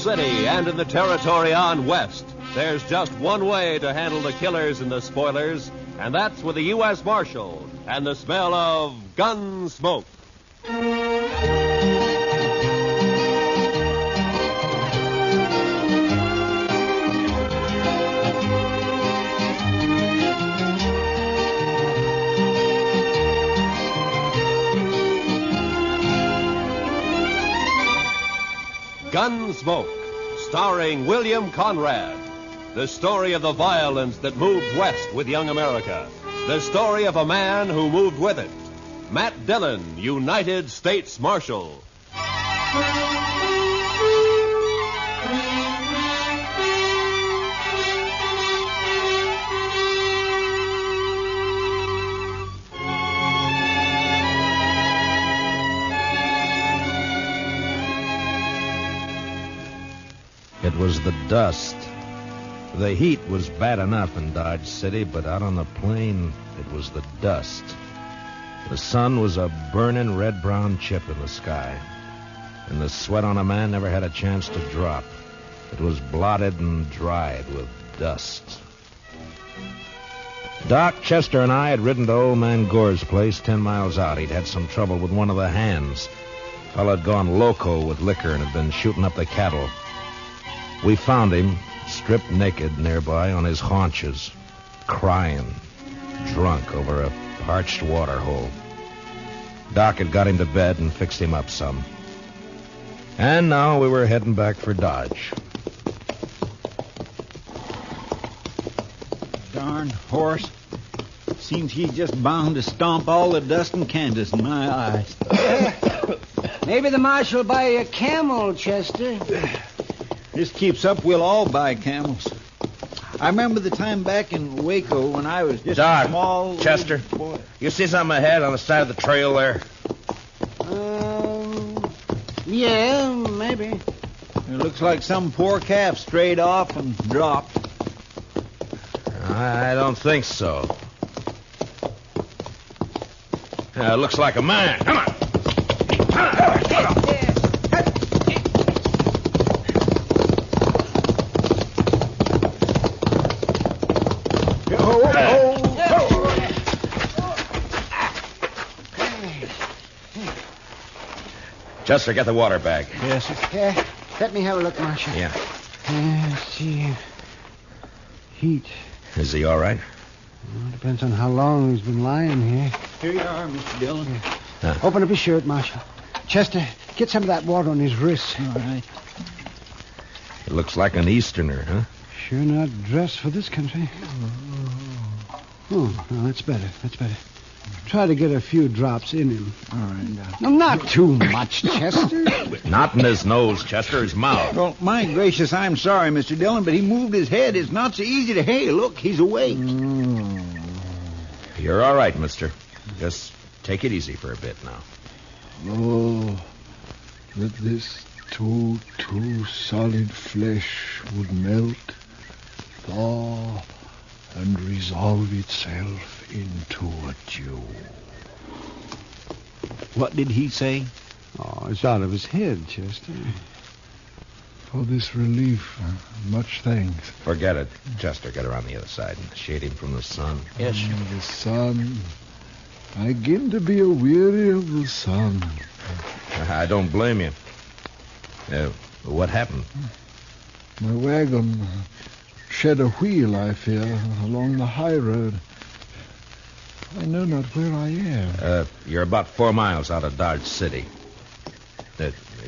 City and in the territory on west, there's just one way to handle the killers and the spoilers, and that's with the U.S. Marshal and the smell of Gunsmoke. Gunsmoke, starring William Conrad. The story of the violence that moved west with young America. The story of a man who moved with it. Matt Dillon, United States Marshal. It was the dust. The heat was bad enough in Dodge City, but out on the plain, it was the dust. The sun was a burning red-brown chip in the sky, and the sweat on a man never had a chance to drop. It was blotted and dried with dust. Doc, Chester, and I had ridden to old man Gore's place 10 miles out. He'd had some trouble with one of the hands. Fella had gone loco with liquor and had been shooting up the cattle. We found him, stripped naked nearby on his haunches, crying, drunk over a parched water hole. Doc had got him to bed and fixed him up some. And now we were heading back for Dodge. Darn horse. Seems he's just bound to stomp all the dust in Kansas in my eyes. Maybe the marshal will buy you a camel, Chester. This keeps up, we'll all buy camels. I remember the time back in Waco when I was just Doc, a small... Chester, boy. You see something ahead on the side of the trail there? Yeah, maybe. It looks like some poor calf strayed off and dropped. I don't think so. It looks like a man. Come on. Chester, get the water bag. Yes, sir. Yeah, let me have a look, Marshal. Yeah. Let's see. Heat. Is he all right? Well, depends on how long he's been lying here. Here you are, Mr. Dillon. Open up his shirt, Marshal. Chester, get some of that water on his wrists. All right. It looks like an Easterner, huh? Sure not dressed for this country. Oh, no, that's better. That's better. Try to get a few drops in him. All right. No, not too much, Chester. Not in his nose, Chester, his mouth. Well, my gracious, I'm sorry, Mr. Dillon, but he moved his head. It's not so easy to hey. Look, he's awake. You're all right, mister. Just take it easy for a bit now. Oh, that this too solid flesh would melt, thaw, and resolve itself into a dew. What did he say? Oh, it's out of his head, Chester. For this relief, much thanks. Forget it. Chester, get around the other side and shade him from the sun. Yes, sir. The sun. I begin to be weary of the sun. I don't blame you. What happened? My wagon shed a wheel, I fear, along the high road. I know not where I am. You're about 4 miles out of Dodge City.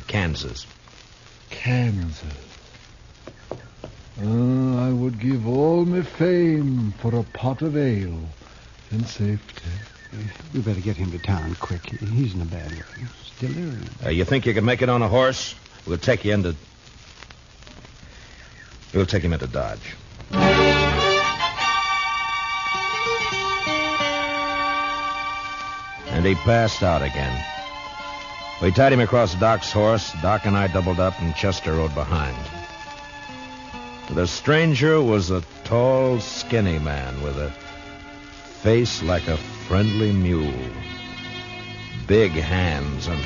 Kansas. Kansas. I would give all my fame for a pot of ale and safety. We better get him to town quick. He's in a bad way. Still there. You think you can make it on a horse? We'll take him into Dodge. And he passed out again. We tied him across Doc's horse. Doc and I doubled up, and Chester rode behind. The stranger was a tall, skinny man with a face like a friendly mule. Big hands and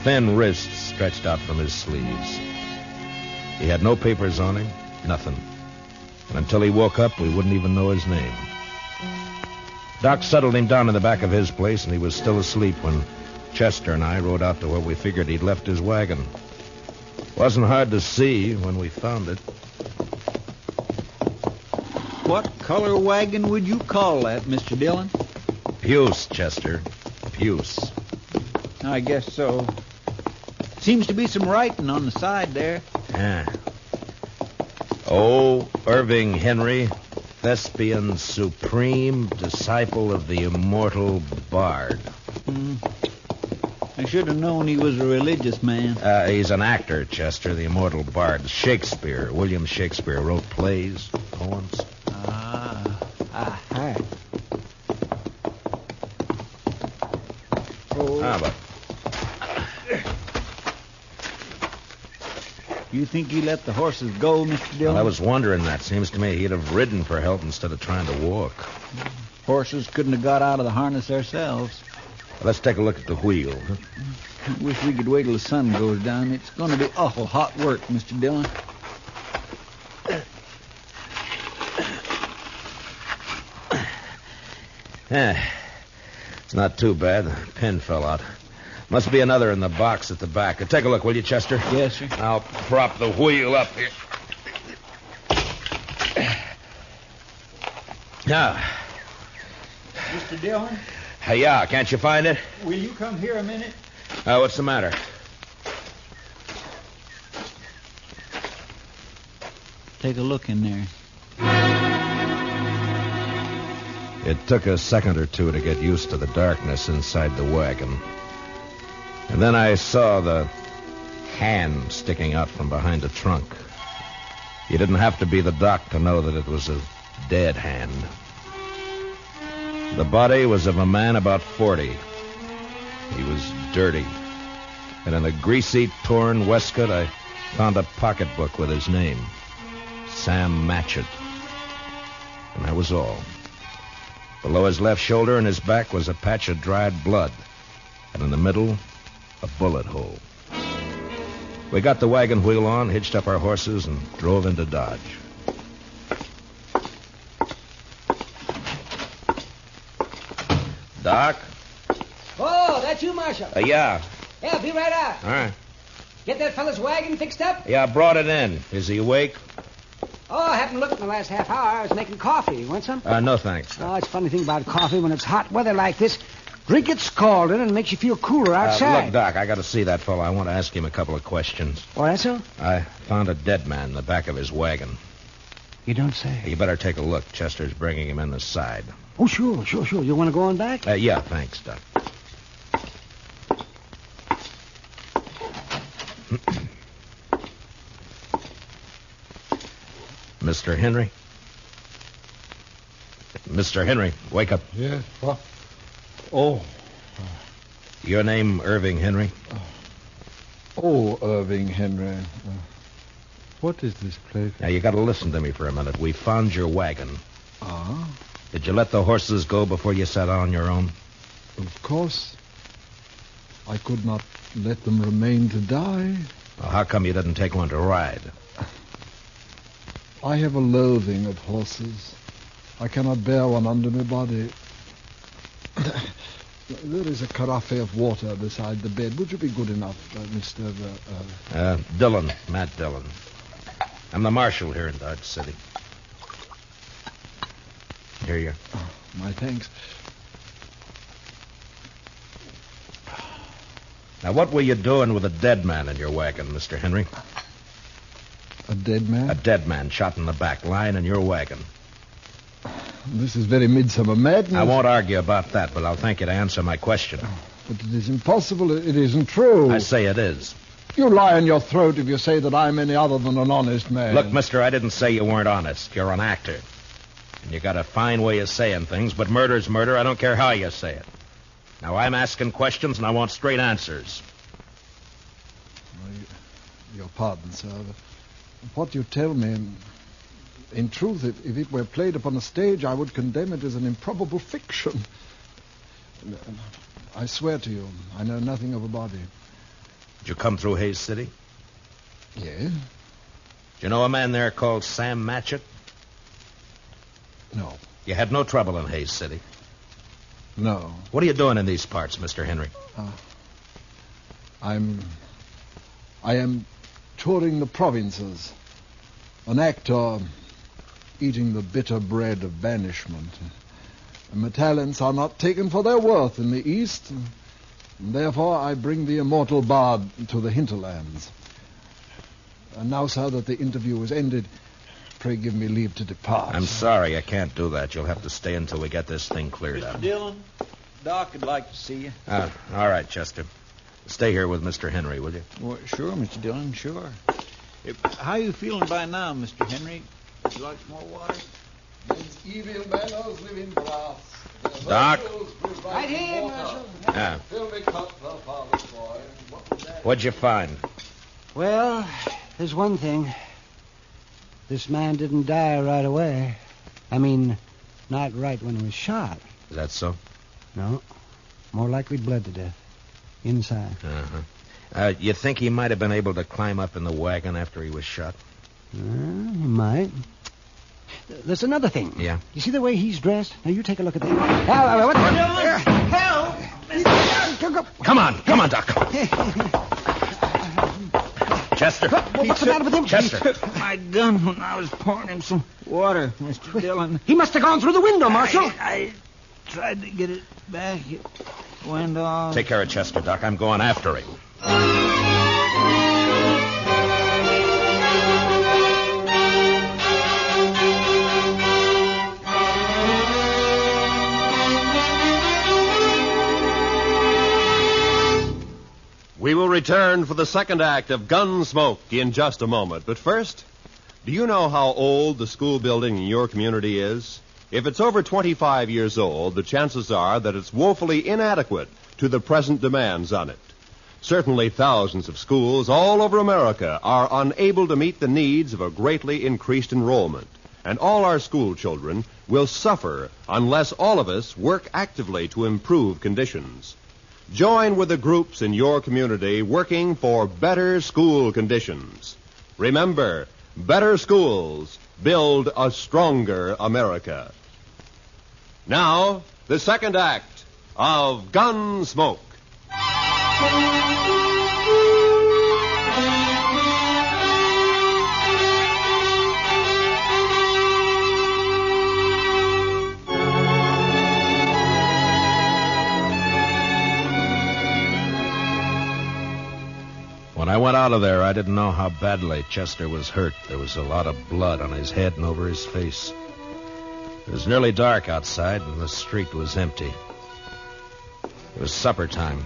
thin wrists stretched out from his sleeves. He had no papers on him, nothing. And until he woke up, we wouldn't even know his name. Doc settled him down in the back of his place, and he was still asleep when Chester and I rode out to where we figured he'd left his wagon. Wasn't hard to see when we found it. What color wagon would you call that, Mr. Dillon? Puce, Chester. Puce. I guess so. Seems to be some writing on the side there. Yeah. Oh, Irving Henry, Thespian supreme, disciple of the immortal bard. I should have known he was a religious man. He's an actor, Chester, the immortal bard. Shakespeare, William Shakespeare, wrote plays, poems. Hi. But You think he let the horses go, Mr. Dillon? well, I was wondering that. Seems to me he'd have ridden for help instead of trying to walk. Horses couldn't have got out of the harness themselves. Let's take a look at the wheel. Wish we could wait till the sun goes down. It's going to be awful hot work, Mr. Dillon. It's not too bad. The pin fell out. Must be another in the box at the back. Take a look, will you, Chester? Yes, sir. I'll prop the wheel up here. Now. Mr. Dillon, Yeah, can't you find it? will you come here a minute? What's the matter? Take a look in there. It took a second or two to get used to the darkness inside the wagon. And then I saw the hand sticking out from behind the trunk. You didn't have to be the doc to know that it was a dead hand. The body was of a man about 40. He was dirty. And in a greasy, torn waistcoat, I found a pocketbook with his name. Sam Matchett. And that was all. Below his left shoulder and his back was a patch of dried blood. And in the middle, a bullet hole. We got the wagon wheel on, hitched up our horses, and drove into Dodge. Doc? Oh, that's you, Marshal. Yeah. Yeah, be right out. All right. Get that fella's wagon fixed up? Yeah, I brought it in. Is he awake? Oh, I haven't looked in the last half hour. I was making coffee. You want some? No, thanks. Oh, it's a funny thing about coffee. When it's hot weather like this, drink it scalded and it makes you feel cooler outside. Look, Doc, I got to see that fellow. I want to ask him a couple of questions. Oh, that's so? I found a dead man in the back of his wagon. You don't say. You better take a look. Chester's bringing him in the side. Oh, sure. You want to go on back? Yeah, thanks, Doc. Mr. Henry? Mr. Henry, wake up. Yes, what? Oh. Your name, Irving Henry? Oh, Irving Henry. What is this place? Now, you got to listen to me for a minute. We found your wagon. Ah, Did you let the horses go before you sat on your own? of course. I could not let them remain to die. Well, how come you didn't take one to ride? I have a loathing of horses. I cannot bear one under my body. There is a carafe of water beside the bed. Would you be good enough, Mr. Dillon, Matt Dillon. I'm the marshal here in Dodge City. Here you are. Oh, my thanks. Now, what were you doing with a dead man in your wagon, Mr. Henry? A dead man? A dead man shot in the back, lying in your wagon. This is very midsummer madness. I won't argue about that, but I'll thank you to answer my question. But it is impossible. It isn't true. I say it is. You lie in your throat if you say that I'm any other than an honest man. Look, mister, I didn't say you weren't honest. You're an actor. And you got a fine way of saying things, but murder's murder. I don't care how you say it. Now, I'm asking questions, and I want straight answers. Your pardon, sir. What you tell me, in truth, if it were played upon a stage, I would condemn it as an improbable fiction. I swear to you, I know nothing of a body. Did you come through Hayes City? Yes. Do you know a man there called Sam Matchett? No. You had no trouble in Hayes City. No. What are you doing in these parts, Mr. Henry? I am touring the provinces. An actor eating the bitter bread of banishment. And my talents are not taken for their worth in the East. And therefore, I bring the immortal bard to the hinterlands. And now, sir, that the interview is ended, pray give me leave to depart. I'm sorry, I can't do that. You'll have to stay until we get this thing cleared up. Mr. Dillon, Doc would like to see you. All right, Chester. Stay here with Mr. Henry, will you? Well, sure, Mr. Dillon, sure. How you feeling by now, Mr. Henry? Would you like some more water? These evil manners live in brass. Doc? Right here, Marshal. Yeah. Fill me cup, father's boy. What was that? What'd you find? Well, there's one thing. This man didn't die right away. I mean, not right when he was shot. Is that so? No. More likely bled to death. Inside. Uh-huh. You think he might have been able to climb up in the wagon after he was shot? He might. There's another thing. Yeah? You see the way he's dressed? Now, you take a look at that. What the hell? Come on, Doc. Chester. What's the matter with him? Chester. He took my gun when I was pouring him some water, Mr. Dillon. He must have gone through the window, Marshal. I tried to get it back. It went off. Take care of Chester, Doc. I'm going after him. We will return for the second act of Gunsmoke in just a moment. But first, do you know how old the school building in your community is? If it's over 25 years old, the chances are that it's woefully inadequate to the present demands on it. Certainly thousands of schools all over America are unable to meet the needs of a greatly increased enrollment. And all our school children will suffer unless all of us work actively to improve conditions. Join with the groups in your community working for better school conditions. Remember, better schools build a stronger America. Now, the second act of Gunsmoke. When I went out of there, I didn't know how badly Chester was hurt. There was a lot of blood on his head and over his face. It was nearly dark outside, and the street was empty. It was supper time.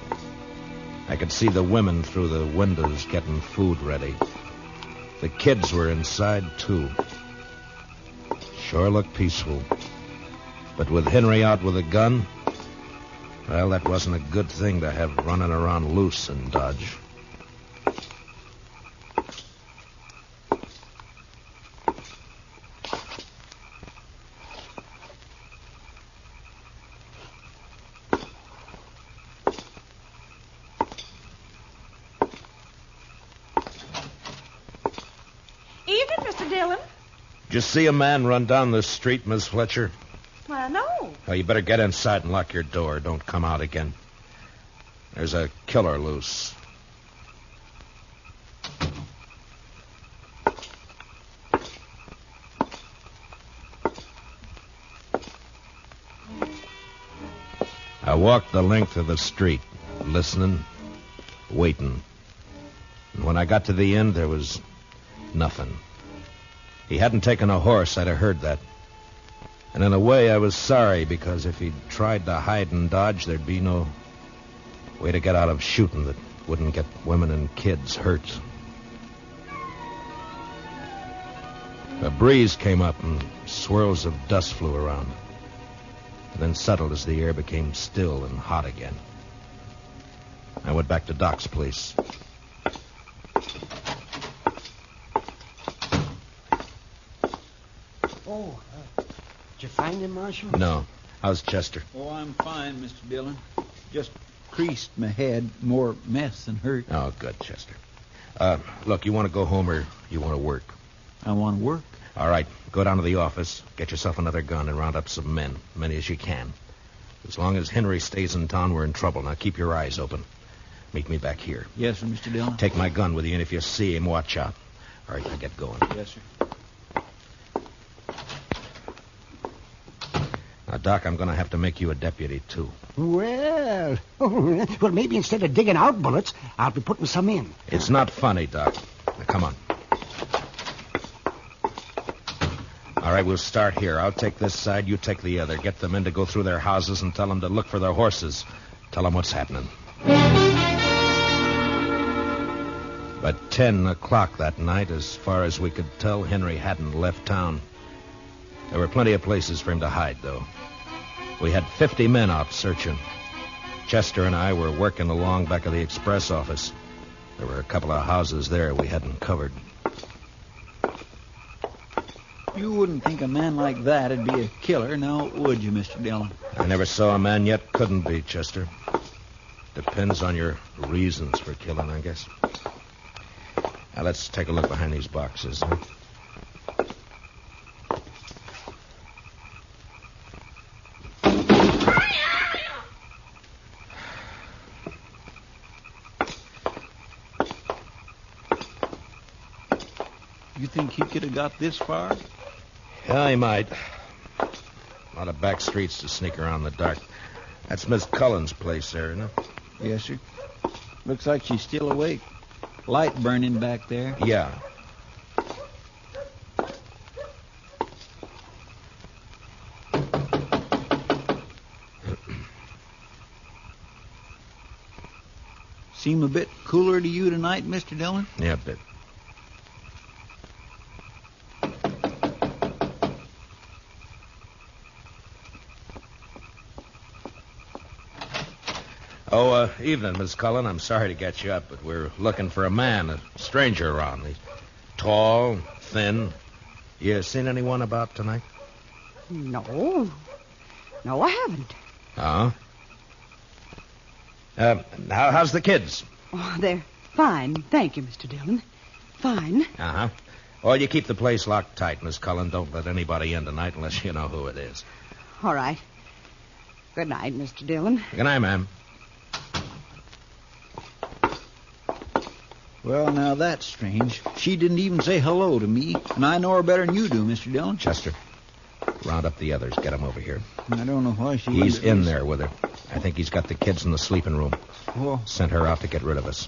I could see the women through the windows getting food ready. The kids were inside, too. Sure looked peaceful. But with Henry out with a gun, well, that wasn't a good thing to have running around loose in Dodge. Evening, Mr. Dillon. Did you see a man run down the street, Miss Fletcher? Why, no. Well, you better get inside and lock your door. Don't come out again. There's a killer loose. I walked the length of the street, listening, waiting. And when I got to the end, there was nothing. He hadn't taken a horse, I'd have heard that. And in a way, I was sorry, because if he'd tried to hide and dodge, there'd be no way to get out of shooting that wouldn't get women and kids hurt. A breeze came up and swirls of dust flew around, and then settled as the air became still and hot again. I went back to Doc's place. Oh, did you find him, Marshal? No. How's Chester? Oh, I'm fine, Mr. Dillon. Just creased my head. More mess than hurt. Oh, good, Chester. Look, you want to go home or you want to work? I want to work. All right, go down to the office, get yourself another gun, and round up some men, many as you can. As long as Henry stays in town, we're in trouble. Now keep your eyes open. Meet me back here. Yes, sir, Mr. Dillon. Take my gun with you, and if you see him, watch out. All right, now get going. Yes, sir. Now, Doc, I'm going to have to make you a deputy, too. Well, maybe instead of digging out bullets, I'll be putting some in. It's not funny, Doc. Now, come on. All right, we'll start here. I'll take this side, you take the other. Get the men to go through their houses and tell them to look for their horses. Tell them what's happening. By 10 o'clock that night, as far as we could tell, Henry hadn't left town. There were plenty of places for him to hide, though. We had 50 men out searching. Chester and I were working along back of the express office. There were a couple of houses there we hadn't covered. You wouldn't think a man like that'd be a killer, now would you, Mr. Dillon? I never saw a man yet couldn't be, Chester. Depends on your reasons for killing, I guess. Now, let's take a look behind these boxes. Huh? You think he could have got this far? Yeah, he might. A lot of back streets to sneak around in the dark. That's Miss Cullen's place there, isn't it? Yes, sir. Looks like she's still awake. Light burning back there. Yeah. Seem a bit cooler to you tonight, Mr. Dillon? Yeah, a bit. Oh, evening, Miss Cullen. I'm sorry to get you up, but we're looking for a man, a stranger around. He's tall, thin. You seen anyone about tonight? No. No, I haven't. Oh? How's the kids? Oh, they're fine. Thank you, Mr. Dillon. Fine. Uh-huh. Well, you keep the place locked tight, Miss Cullen. Don't let anybody in tonight unless you know who it is. All right. Good night, Mr. Dillon. Good night, ma'am. Well, now that's strange. She didn't even say hello to me, and I know her better than you do, Mr. Dillon. Chester, round up the others. Get them over here. I don't know why she... He's in there with her. I think he's got the kids in the sleeping room. Oh. Sent her out to get rid of us.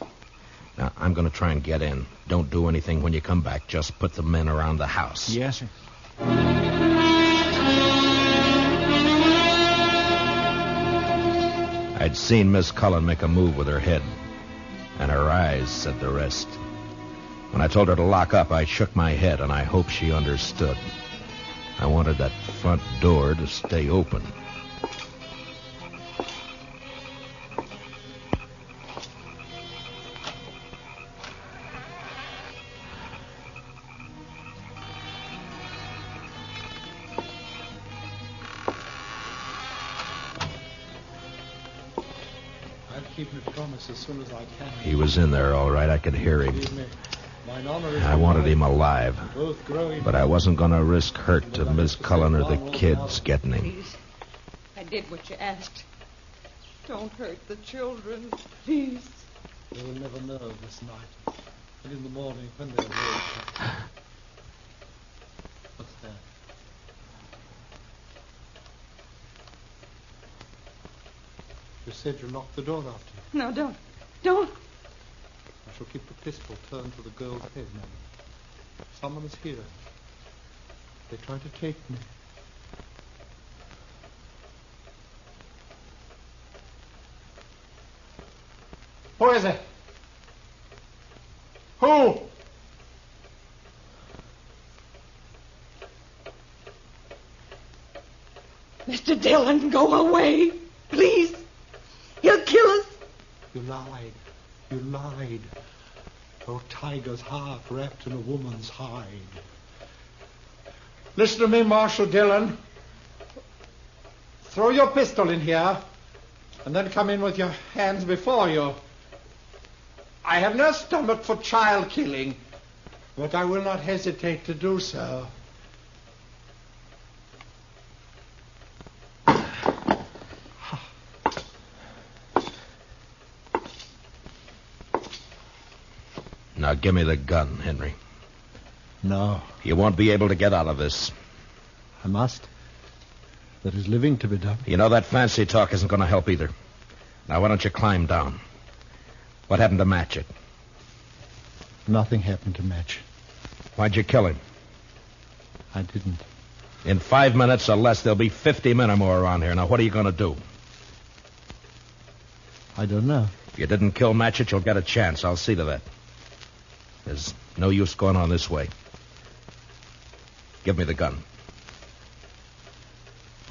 Now, I'm going to try and get in. Don't do anything when you come back. Just put the men around the house. Yes, sir. I'd seen Miss Cullen make a move with her head, and her eyes said the rest. When I told her to lock up, I shook my head, and I hoped she understood. I wanted that front door to stay open. Keep my promise as soon as I can. He was in there, all right. I could hear him. I wanted him alive, but I wasn't going to risk hurt to Miss Cullen or the kids getting him. Please. I did what you asked. Don't hurt the children, please. They will never know this night. And in the morning, when they're awake... What's that? You said you locked the door after you. No, don't. Don't. I shall keep the pistol turned to the girl's head, madam. Someone is here. They try to take me. Who is it? Who? Mr. Dillon, go away. Please. He'll kill us. You lied. You lied. Oh, tiger's heart wrapped in a woman's hide. Listen to me, Marshal Dillon. Throw your pistol in here, and then come in with your hands before you. I have no stomach for child killing, But I will not hesitate to do so. Now give me the gun, Henry. No, You won't be able to get out of this. I must. There is living to be done. You know that fancy talk isn't going to help either. Now, why don't you climb down? What happened to Matchett? Nothing happened to Match. Why'd you kill him? I didn't. In 5 minutes or less, there'll be 50 men or more around here. Now, what are you going to do? I don't know. If you didn't kill Matchett, you'll get a chance. I'll see to that. There's no use going on this way. Give me the gun.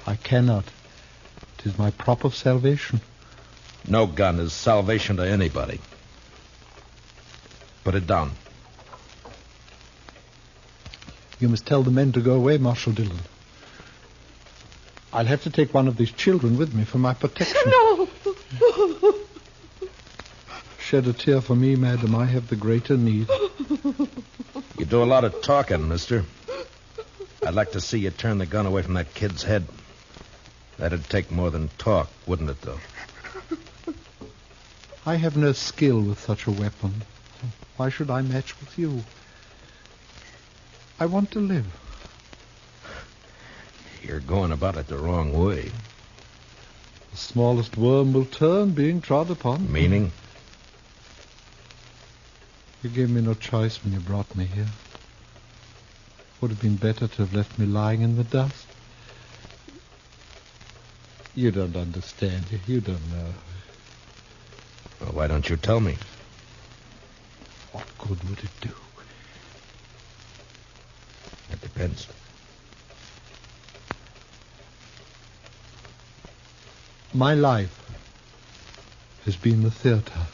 I cannot. It is my prop of salvation. No gun is salvation to anybody. Put it down. You must tell the men to go away, Marshal Dillon. I'll have to take one of these children with me for my protection. No! Shed a tear for me, madam. I have the greater need. You do a lot of talking, mister. I'd like to see you turn the gun away from that kid's head. That'd take more than talk, wouldn't it, though? I have no skill with such a weapon. Why should I match with you? I want to live. You're going about it the wrong way. The smallest worm will turn being trod upon. Meaning? You gave me no choice when you brought me here. Would have been better to have left me lying in the dust. You don't understand. You don't know. Well, why don't you tell me? What good would it do? It depends. My life has been the theater.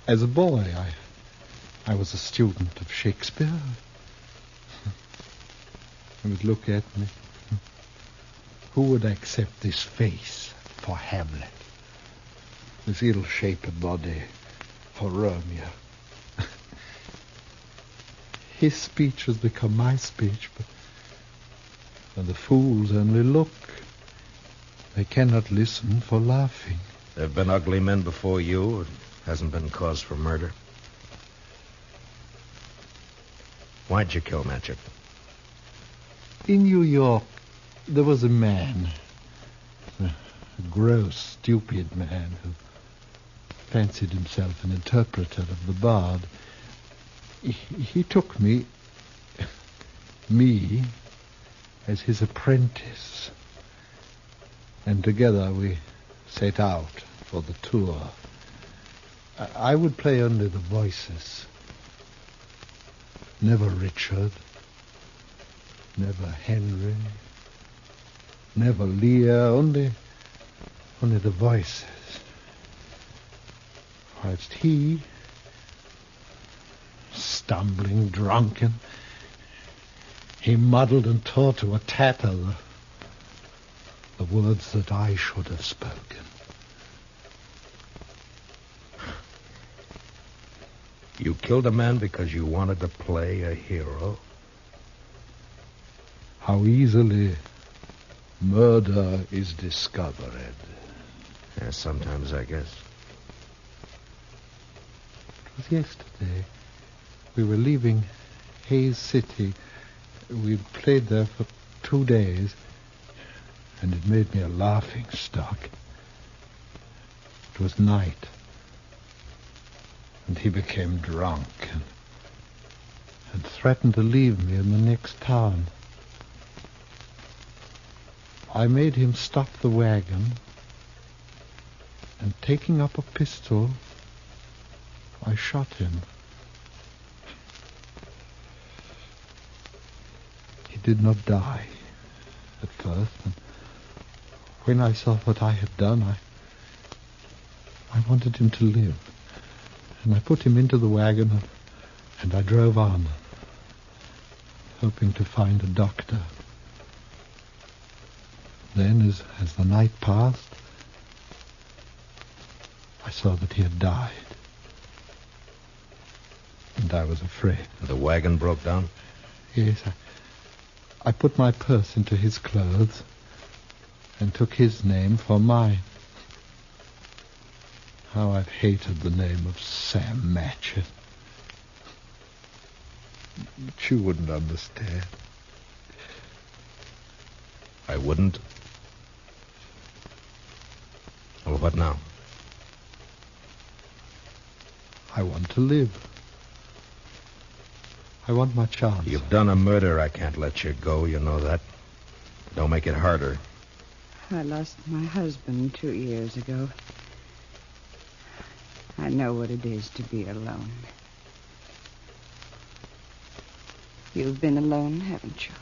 As a boy, I was a student of Shakespeare. You would look at me. Who would accept this face for Hamlet? This ill-shaped body for Romeo? His speech has become my speech, but when the fools only look, they cannot listen for laughing. There have been ugly men before you. It hasn't been cause for murder. Why'd you kill Matchett? In New York, there was a man, a gross, stupid man who fancied himself an interpreter of the bard. He took me, as his apprentice, and together we set out for the tour. I would play only the voices. Never Richard, never Henry, never Lear, only the voices. Whilst he, stumbling, drunken, he muddled and tore to a tatter the words that I should have spoken. You killed a man because you wanted to play a hero? How easily murder is discovered. Yeah, sometimes, I guess. It was yesterday. We were leaving Hayes City. We'd played there for 2 days, and it made me a laughing stock. It was night, and he became drunk and threatened to leave me in the next town. I made him stop the wagon, and taking up a pistol, I shot him. He did not die at first, and when I saw what I had done, I wanted him to live. And I put him into the wagon, and I drove on, hoping to find a doctor. Then, as the night passed, I saw that he had died. And I was afraid. The wagon broke down? Yes, I put my purse into his clothes and took his name for mine. How I've hated the name of Sam Matchett. But you wouldn't understand. I wouldn't? Well, what now? I want to live. I want my chance. You've done a murder. I can't let you go. You know that. Don't make it harder. I lost my husband 2 years ago. I know what it is to be alone. You've been alone, haven't you?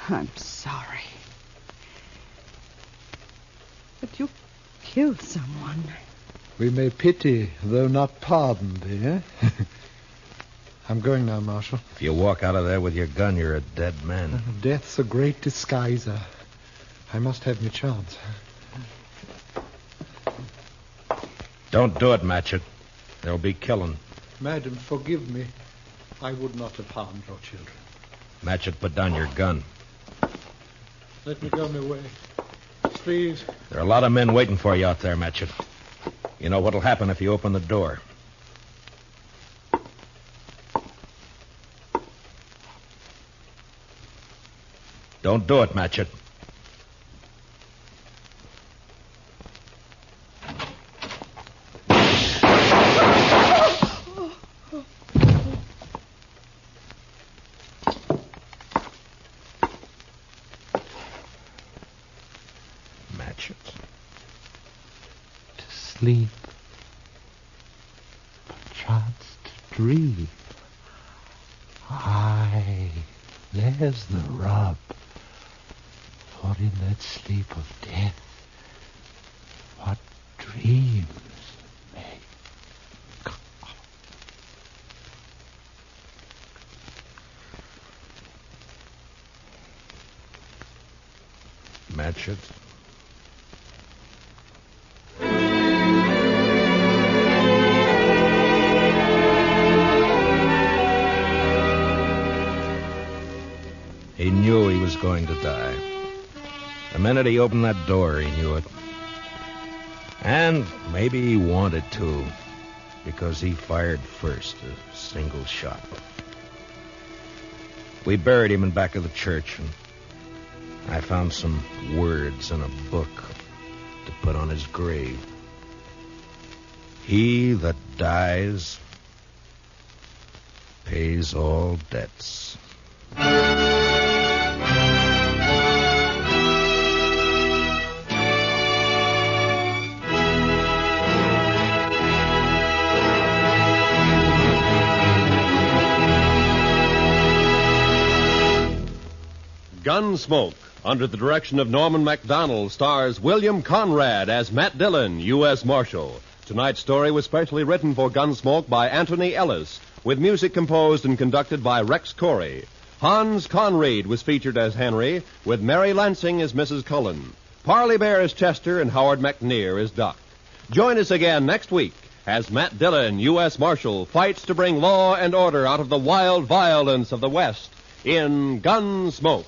I'm sorry. But you killed someone. We may pity, though not pardon, dear. I'm going now, Marshal. If you walk out of there with your gun, you're a dead man. Death's a great disguiser. I must have my chance. Don't do it, Matchett. There'll be killing. Madam, forgive me. I would not have harmed your children. Matchett, put down your gun. Let me go my way. Please. There are a lot of men waiting for you out there, Matchett. You know what'll happen if you open the door. Don't do it, Matchett. Sleep, perchance to dream. Aye, there's the rub. For in that sleep of death, what dreams may come. Matchett. He knew he was going to die. The minute he opened that door, he knew it. And maybe he wanted to, because he fired first, a single shot. We buried him in back of the church, and I found some words in a book to put on his grave. He that dies pays all debts. Gunsmoke, under the direction of Norman Macdonald, stars William Conrad as Matt Dillon, U.S. Marshal. Tonight's story was specially written for Gunsmoke by Anthony Ellis, with music composed and conducted by Rex Corey. Hans Conried was featured as Henry, with Mary Lansing as Mrs. Cullen. Parley Bear as Chester, and Howard McNear as Doc. Join us again next week as Matt Dillon, U.S. Marshal, fights to bring law and order out of the wild violence of the West in Gunsmoke.